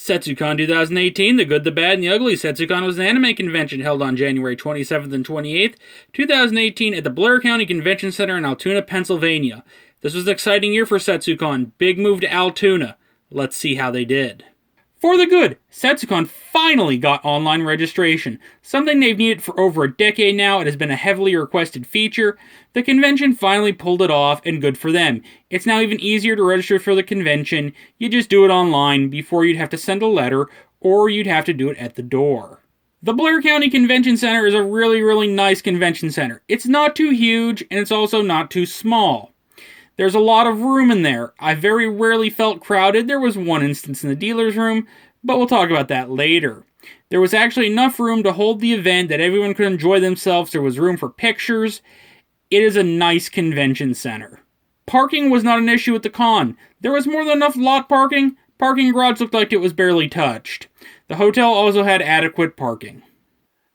Setsucon 2018, The Good, the Bad, and the Ugly. Setsucon was an anime convention held on January 27th and 28th, 2018 at the Blair County Convention Center in Altoona, Pennsylvania. This was an exciting year for Setsucon. Big move to Altoona. Let's see how they did. For the good, Setsucon finally got online registration. Something they've needed for over a decade now. It has been a heavily requested feature. The convention finally pulled it off, and good for them. It's now even easier to register for the convention. You just do it online. Before you'd have to send a letter, or you'd have to do it at the door. The Blair County Convention Center is a really nice convention center. It's not too huge, and it's also not too small. There's a lot of room in there. I very rarely felt crowded. There was one instance in the dealer's room, but we'll talk about that later. There was actually enough room to hold the event that everyone could enjoy themselves. There was room for pictures. It is a nice convention center. Parking was not an issue at the con. There was more than enough lot parking. Parking garage looked like it was barely touched. The hotel also had adequate parking.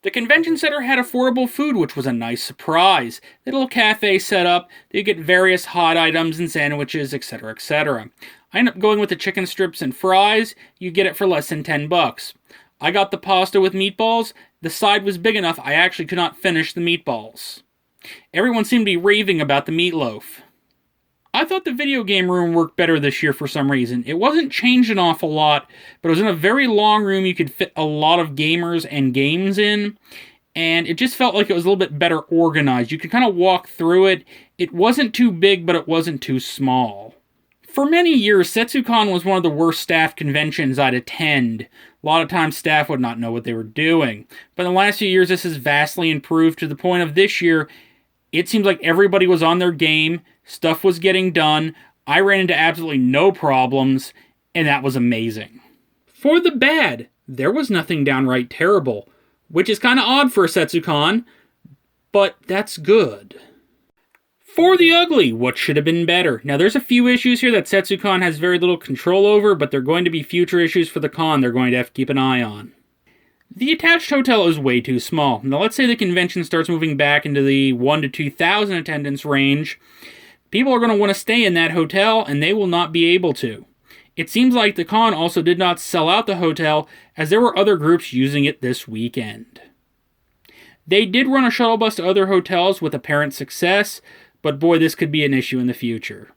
The convention center had affordable food, which was a nice surprise. The little cafe set up, you get various hot items and sandwiches, etc., etc. I ended up going with the chicken strips and fries. You get it for less than $10. I got the pasta with meatballs. The side was big enough I actually could not finish the meatballs. Everyone seemed to be raving about the meatloaf. I thought the video game room worked better this year for some reason. It wasn't changed an awful lot, but it was in a very long room you could fit a lot of gamers and games in, and it just felt like it was a little bit better organized. You could kind of walk through it. It wasn't too big, but it wasn't too small. For many years, Setsucon was one of the worst staffed conventions I'd attend. A lot of times staff would not know what they were doing. But in the last few years, this has vastly improved to the point of this year, it seems like everybody was on their game, stuff was getting done, I ran into absolutely no problems, and that was amazing. For the bad, there was nothing downright terrible, which is kind of odd for a Setsucon, but that's good. For the ugly, what should have been better? Now there's a few issues here that Setsucon has very little control over, but they're going to be future issues for the con they're going to have to keep an eye on. The attached hotel is way too small. Now let's say the convention starts moving back into the 1,000 to 2,000 attendance range. People are going to want to stay in that hotel, and they will not be able to. It seems like the con also did not sell out the hotel, as there were other groups using it this weekend. They did run a shuttle bus to other hotels with apparent success, but boy, this could be an issue in the future.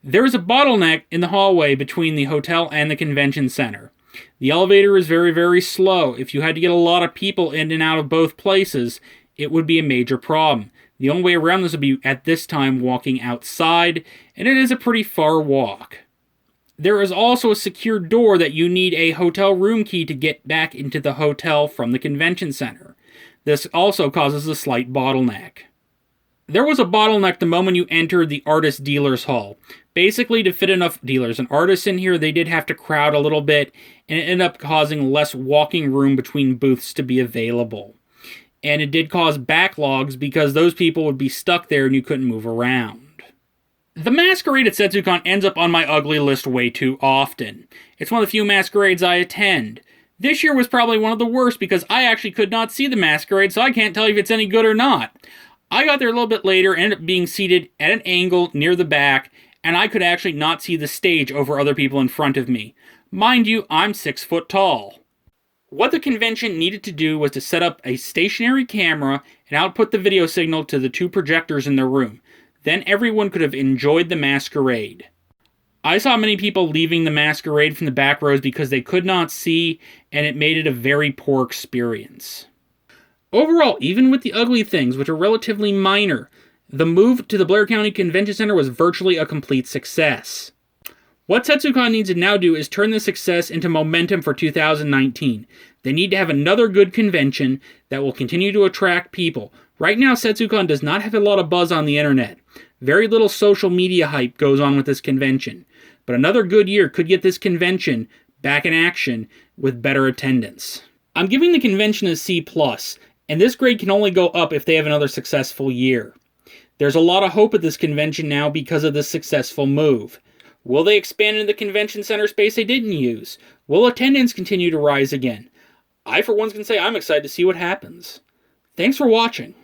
There is a bottleneck in the hallway between the hotel and the convention center. The elevator is very slow. If you had to get a lot of people in and out of both places, it would be a major problem. The only way around this would be, at this time, walking outside, and it is a pretty far walk. There is also a secure door that you need a hotel room key to get back into the hotel from the convention center. This also causes a slight bottleneck. There was a bottleneck the moment you entered the artist dealer's hall. Basically, to fit enough dealers and artists in here, they did have to crowd a little bit, and it ended up causing less walking room between booths to be available. And it did cause backlogs because those people would be stuck there and you couldn't move around. The masquerade at Setsucon ends up on my ugly list way too often. It's one of the few masquerades I attend. This year was probably one of the worst because I actually could not see the masquerade, so I can't tell you if it's any good or not. I got there a little bit later, ended up being seated at an angle near the back, and I could actually not see the stage over other people in front of me. Mind you, I'm 6 foot tall. What the convention needed to do was to set up a stationary camera and output the video signal to the 2 projectors in the room. Then everyone could have enjoyed the masquerade. I saw many people leaving the masquerade from the back rows because they could not see, and it made it a very poor experience. Overall, even with the ugly things, which are relatively minor, the move to the Blair County Convention Center was virtually a complete success. What Setsucon needs to now do is turn this success into momentum for 2019. They need to have another good convention that will continue to attract people. Right now, Setsucon does not have a lot of buzz on the internet. Very little social media hype goes on with this convention. But another good year could get this convention back in action with better attendance. I'm giving the convention a C+, and this grade can only go up if they have another successful year. There's a lot of hope at this convention now because of this successful move. Will they expand into the convention center space they didn't use? Will attendance continue to rise again? I, for one, can say I'm excited to see what happens. Thanks for watching.